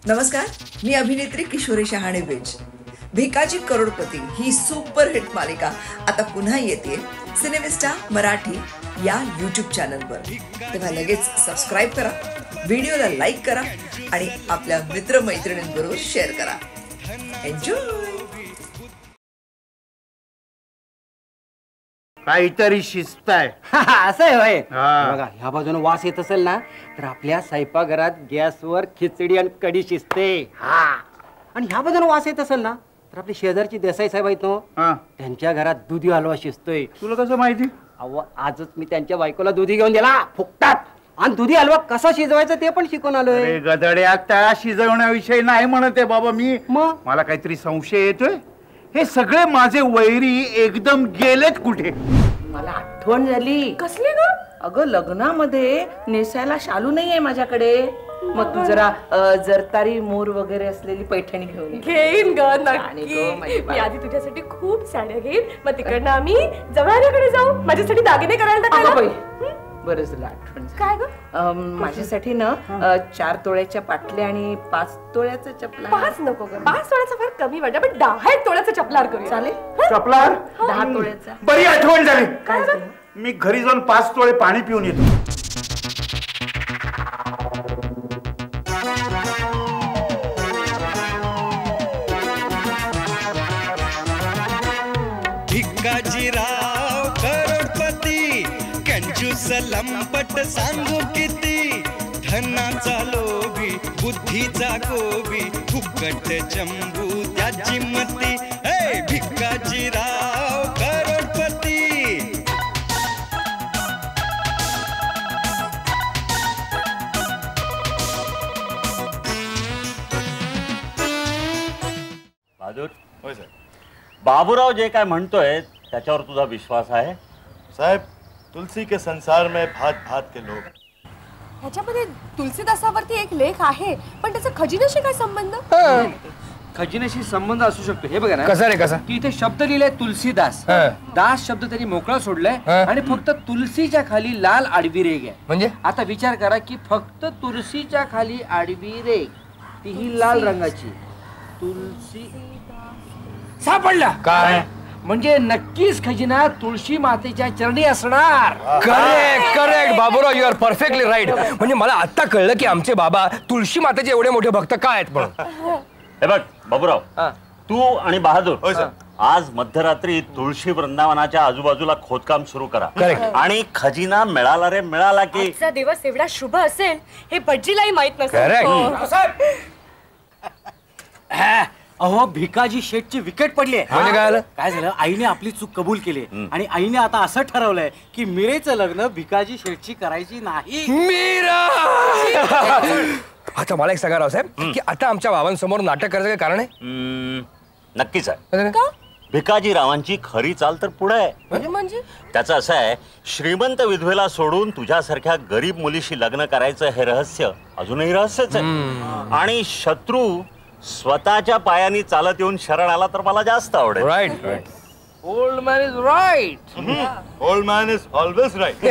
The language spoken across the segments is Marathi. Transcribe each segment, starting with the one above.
नमस्कार, मी अभिनेत्री किशोरी शहाणे बेज. भिकाजी करोडपती ही सुपरहिट मालिका आता पुन्हा येते सिनेमिस्टा मराठी या यूट्यूब चॅनलवर. तेव्हा लगेच सबस्क्राईब करा, व्हिडिओला लाईक करा आणि आपल्या मित्रमैत्रिणींबरोबर शेअर करा. एन्जॉय. काहीतरी शिस्त आहे. असं आहे होय. बघा ह्या बाजूने वास येत असेल ना तर आपल्या स्वयंपाकघरात गॅसवर खिचडी आणि कढी शिजते. आणि ह्या बाजूने वास येत असेल ना तर आपली शेजारची देसाई साहेब आहेत ना, त्यांच्या घरात दुधी हलवा शिजतोय. तुला कसं माहिती? अहो आजच मी त्यांच्या बायकोला दुधी घेऊन दिला फुकटात, आणि दुधी हलवा कसा शिजवायचा ते पण शिकून आलोय. गदड्या त्या शिजवण्याविषयी नाही म्हणते बाबा मी. मग मला काहीतरी संशय येतोय. हे सगळे माझे वैरी एकदम गेलेत कुठे? मला आठवण झाली. कसली ग? अगं लग्नामध्ये नेसायला शालू नाहीये माझ्याकडे. मग तू जरा जरतारी मोर वगैरे असलेली पैठणी घेऊन ये. घेईन ग नक्की. मी आधी तुझ्यासाठी खूप साड्या घेईन, मग तिकडनं आम्ही जवळकडे जाऊ माझ्यासाठी दागिने करायला टाकायला. बरं झालं आठवण. काय ग? माझ्यासाठी ना 4 तोळ्याच्या पाटल्या आणि 5 तोळ्याचं चपला. 5 नको ग, 5 तोळ्याचा फार कमी वाटत, पण 10 तोळ्याचा चपलार करू. चालेल? चपलार 10 तोळ्याचा. बरी आठवण झाली. काय झालं? मी घरी जाऊन 5 तोळे पाणी पिऊन येतो. भिकाजीराव करोडपती कंजूस लंपट सांगू किती, धनाचा लोभी बुद्धीचा गोबी फुकट चंबू त्याची मती. हे भिकाजीराव करोडपती. बहादूर. होय साहेब. बाबूराव जे काय म्हणतोय त्याच्यावर तुझा विश्वास आहे? साहेब, तुलसी के संसार में भात भात के लोग. ह्याच्यामध्ये तुलसीदासावरती एक लेख आहे, पण त्याचा खजिन्याशी काय संबंध? खजिन्याशी संबंध असू शकतो. हे बघा ना कसा रे कसा की इथे शब्द लिहिलाय तुलसीदास. दास शब्द त्यांनी मोकळा सोडलाय आणि फक्त तुलसीच्या खाली लाल आडवी रेघ आहे. म्हणजे आता विचार करा की फक्त तुलसीच्या खाली आडवी रेघ, तीही लाल रंगाची. तुलसी सापडला काय? म्हणजे नक्कीच खजिना तुळशी मातेच्या चरणी असणार. Correct correct Baburao, you are perfectly right. म्हणजे मला आता कळलं की आमचे बाबा तुळशी मातेचे एवढे मोठे भक्त काय आहेत म्हणून. हे बघ बाबूराव, तू आणि बहादूर आज मध्यरात्री तुळशी वृंदावनाच्या आजूबाजूला खोदकाम सुरू करा. आणि खजिना मिळाला रे मिळाला की आजचा दिवस एवढा शुभ असेल हे भटजीलाही माहित नसेल. अहो भिकाजी शेठची विकेट पडली आहे. म्हणजे काय झालं? काय झालं, आईने आपली चूक कबूल केली आणि आईने आता असं ठरवलंय की मीरेचं लग्न भिकाजी शेठची करायची नाही. मीरा. आता मला एक सांगा रावसाहेब की आता आमच्या बाबांसमोर नाटक करायचं काय कारण आहे? नक्कीच आहे. भिकाजीरावांची खरी चाल तर पुढे आहे. म्हणजे त्याचं असं आहे, श्रीमंत विधवेला सोडून तुझ्यासारख्या गरीब मुलीशी लग्न करायचं हे रहस्य अजूनही रहस्यच आहे. आणि शत्रू स्वतःच्या पायानी चालत येऊन शरण आला तर मला जास्त आवडेल. Right right. Old man is right. Old man is always right.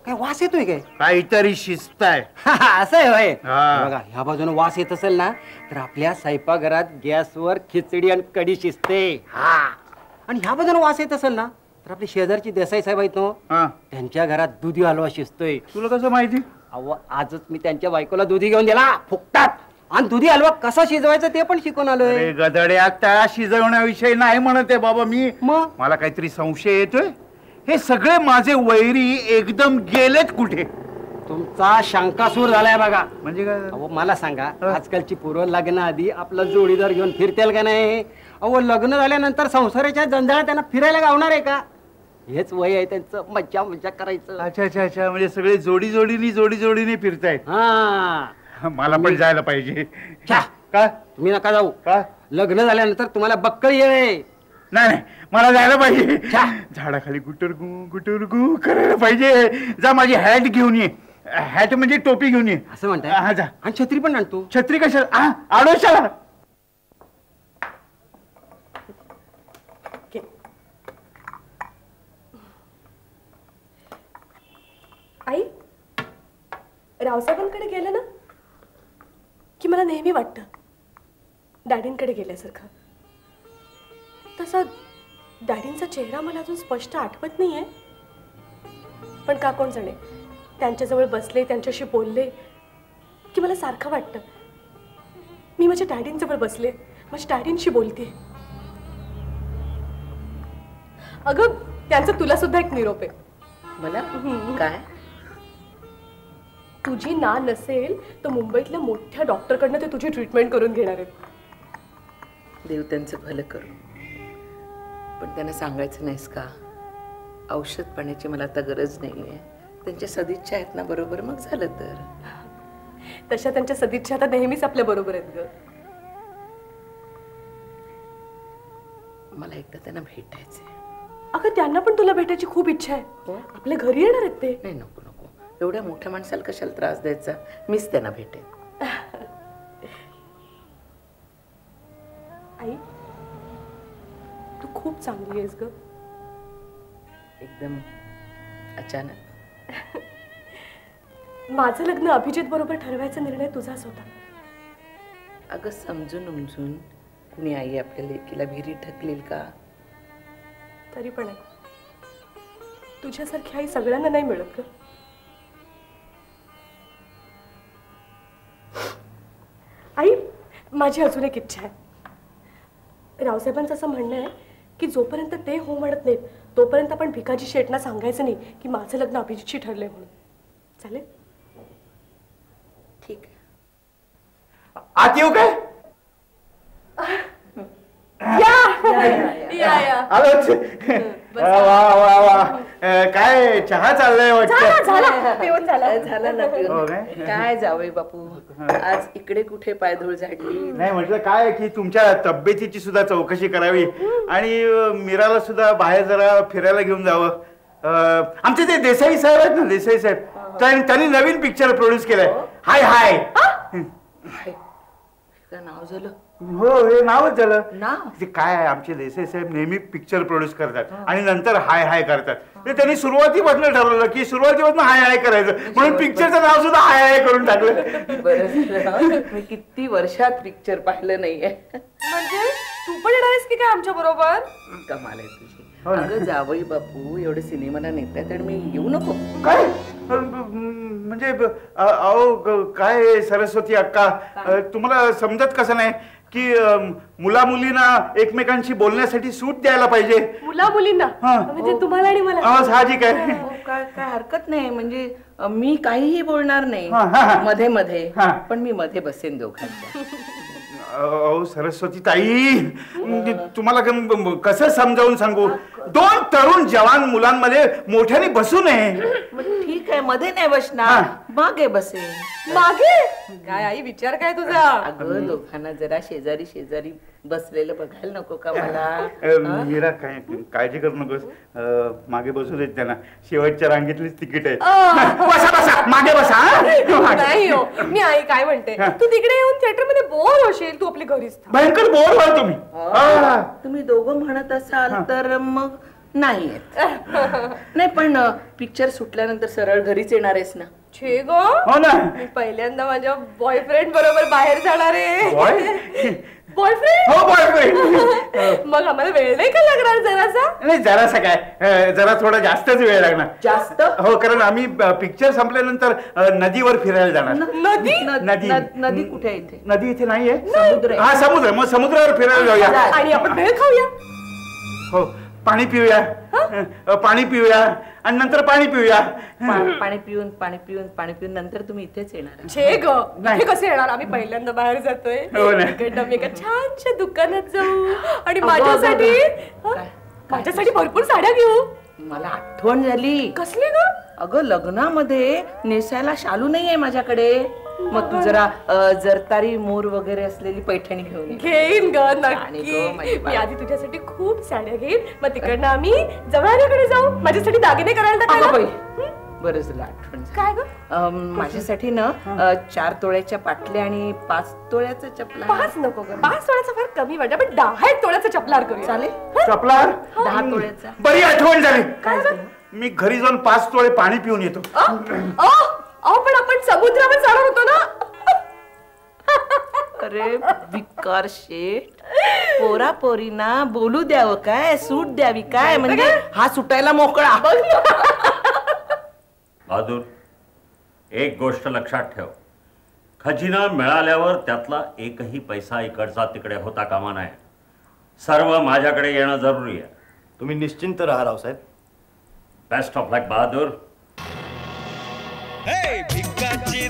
काय वास येतोय काय? काहीतरी शिस्त आहे. असं आहे होय. बघा ह्या बाजूने वास येत असेल ना तर आपल्या स्वयंपाकघरात गॅसवर खिचडी आणि कढी शिजते. आणि ह्या बाजूने वास येत असेल ना तर आपली शेजारची देसाई साहेब आहेत ना, त्यांच्या घरात दुधी हलवा शिजतोय. तुला कसं माहिती? अहो आजच मी त्यांच्या बायकोला दुधी घेऊन दिला फुकटात, आणि दुधी हलवा कसा शिजवायचा ते पण शिकून आलोय. गदड्या त्या शिजवण्याविषयी नाही म्हणते बाबा मी. मग मला काहीतरी संशय येतोय. हे सगळे माझे वैरी एकदम गेलेत कुठे? तुमचा शंकासूर झालाय बघा. म्हणजे काय? अहो मला सांगा, आजकालची पूर्व लग्नाआधी आपला जोडीदार घेऊन फिरतेल का नाही? अहो लग्न झाल्यानंतर संसाराच्या जंजाळात त्यांना फिरायला गावणार आहे का? हेच वय आहे त्यांचं, मज्जा मज्जा करायचं. अच्छा अच्छा अच्छा, म्हणजे सगळे जोडी जोडीने फिरतायत. मला पण जायला पाहिजे. का? तुम्ही नका जाऊ. का? लग्न झाल्यानंतर तुम्हाला बक्कळ येईल. नाही, मला जायला पाहिजे. झाडाखाली गुटरगू करायला पाहिजे. जा माझी हॅट घेऊन ये. हॅट म्हणजे टोपी घेऊन ये. असं म्हणताय? हा जा. आणि छत्री पण आणतो. छत्री कशाला? आडोशाला. रावसाहेबांकडे गेलं ना की मला नेहमी वाटतं डॅडींकडे गेल्यासारखं. तसा डॅडींचा चेहरा मला अजून स्पष्ट आठवत नाहीये, पण का कोण जाणे, त्यांच्याजवळ बसले त्यांच्याशी बोलले की मला सारखं वाटतं मी माझ्या डॅडींजवळ बसले, माझ्या डॅडींशी बोलते. अगं त्यांचा तुला सुद्धा एक निरोप आहे. मला काय? तुझी ना नसेल तर मुंबईतल्या मोठ्या डॉक्टरकडनं ते तुझी ट्रीटमेंट करून घेणार आहेत. देव त्यांचं भलं करू, पण त्यांना सांगायचं नाहीस का? औषध पाण्याची मला आता गरज नाहीये. त्यांच्या सदिच्छा आहेत ना बरोबर, मग झालं तर. तशा त्यांच्या सदिच्छा आता नेहमीच आपल्या बरोबर आहेत ग. मला एकदा त्यांना भेटायचंय. अगं त्यांना पण तुला भेटायची खूप इच्छा आहे. आपल्या घरी येणार आहेत ते. नाही, नको नको, एवढ्या मोठ्या माणसाला कशाला त्रास द्यायचा. मीच त्यांना भेटेन. आई तू खूप चांगली आहेस ग. एकदम अचानक. माझं लग्न अभिजित बरोबर ठरवायचा निर्णय तुझाच होता. अगं समजून उमजून कुणी आई आपल्या लेकीला विहिरी ढकलेल का? तरी पण आहे, तुझ्यासारखी आई सगळ्यांना नाही मिळत ग. आई माझी अजून एक इच्छा आहे. रावसाहेबांचं असं म्हणणं आहे की जोपर्यंत ते हो म्हणत नाहीत तोपर्यंत आपण भिकाजी शेटना सांगायचं नाही की माझं लग्न अभिजितशी ठरलंय म्हणून. चालेल? ठीक आहे. आत येऊ काय? आलोच. वा वा वा, काय चहा चाललाय वाटतं? झालं ना पिऊन. काय जावई बापू, आज इकडे कुठे पायधूळ झाडली? नाही, म्हटलं काय की तुमच्या तब्येतीची सुद्धा चौकशी करावी आणि मीराला सुद्धा बाहेर जरा फिरायला घेऊन जावं. आमचे ते देसाई साहेब आहेत ना, देसाई साहेब, त्यांनी नवीन पिक्चर प्रोड्यूस केलाय, हाय हाय. नाव झालं? हो, हे नावच झालं. नाव ते काय आहे, आमचे देसाई साहेब नेहमी पिक्चर प्रोड्यूस करतात आणि नंतर हाय हाय करतात. ते त्यांनी सुरुवातीपासून ठरवलं की सुरुवातीपासून हाय हाय करायचं, म्हणून पिक्चरचं नाव सुद्धा हाय हाय करून टाकलं. बरं, मी किती वर्षात पिक्चर पाहिलं नाहीये. म्हणजे तू पण येणार आहेस की काय आमच्या बरोबर? कमाल आहे तुझी. अगं जावई बापू एवढे सिनेमाला नेताय तर मी येऊ नको काय? म्हणजे अहो काय सरस्वती अक्का, तुम्हाला समजत कसं नाही की मुला मुलींना एकमेकांशी बोलण्यासाठी सूट द्यायला पाहिजे. मुला मुलींना म्हणजे तुम्हाला आणि मला? साहजिक आहे. काय काय हरकत नाही. म्हणजे मी काहीही बोलणार नाही मध्ये मध्ये, पण मी मध्ये बसेन दोघांच्या. अहो सरस्वती ताई, तुम्हाला कसं समजावून सांगू? दोन तरुण जवान मुलांमध्ये मोठ्याने बसू नये. ठीक आहे, मध्ये नाही बसणार, मागे बसेन. मागे? काय आई विचार काय तुझा? अगं दोघांना जरा शेजारी शेजारी बसलेलं बघायला नको का मला? मीरा काय काळजी करू नकोस, मागे बसू देत त्यांना, शेवटच्या रांगेतलीच तिकीट आहे. बसा बसा, मागे बसा. नाही हो, मी आई काय म्हणते, तू तिकडे येऊन थिएटर मध्ये बोर होशील, तू आपली घरीच थांब. भयंकर बोर व्हाल तुम्ही. तुम्ही दोघं म्हणत असाल तर मग नाही येत. नाही पण पिक्चर सुटल्यानंतर सरळ घरीच येणार आहेस ना? छे गो, हो ना. मी पहिल्यांदा माझ्या बॉयफ्रेंड बरोबर बाहेर जाणार आहे. बॉयफ्रेंड? हो बॉयफ्रेंड. मग आम्हाला वेळ नाही का लागणार जरासा? नाही जरासा काय, जरा थोडा जास्तच वेळ लागणार. जास्त? हो, कारण आम्ही पिक्चर संपल्यानंतर नदीवर फिरायला जाणार. नदी? नदी नदी कुठे आहे इथे? नदी इथे नाहीये. समुद्र. हा समुद्र, मग समुद्रावर फिरायला जाऊया. आणि आपण भेळ खाऊया. हो, पाणी पिऊया, पाणी पिऊया आणि नंतर पाणी पिऊया. पाणी पिऊन नंतर तुम्ही इथेच येणार? छे ग, इथे कसे येणार? आम्ही पहिल्यांदा बाहेर जातोय. हो ना. मी एका छानशा दुकानात जाऊ आणि माझ्यासाठी भरपूर साड्या घेऊ. मला आठवण झाली. कसली ग? अगं लग्नामध्ये नेसायला शालू नाहीये माझ्याकडे. मग तू जरा जरतारी मोर वगैरे असलेली पैठणी घेऊन घेईन ग, नक्की. मी आधी तुझ्यासाठी खूप साड्या घेईन, मग तिकडनं आम्ही जवळकडे जाऊ, माझ्यासाठी दागिने करायला टाकायला. बरं झालं आठवण. काय ग? माझ्यासाठी ना 4 तोळ्याच्या पाटल्या आणि 5 तोळ्याचं चपला. 5 नको ग, 5 तोळ्याचा फार कमी वाटत, पण 10 तोळ्याचा चपलार करूया. चालेल? चपलार? 10 तोळ्याचा. बरी आठवण झाली. काय मी घरी जाऊन 5 तोळे पाणी पिऊन येतो. अहो पण आपण समुद्रावर जाणार होतो ना. अरे भिकार शेठ, पोरा पोरीना बोलू द्यावं काय, सूट द्यावी काय, म्हणजे हा सुटायला मोकळा. बहादूर, एक गोष्ट लक्षात ठेव, खजिना मिळाल्यावर त्यातला एकही पैसा इकडचा तिकडे होता कामा नये. सर्व माझ्याकडे येणं जरुरी आहे. तुम्ही निश्चिंत राहा Raosaheb. Best of luck Bahadur. Bhikaji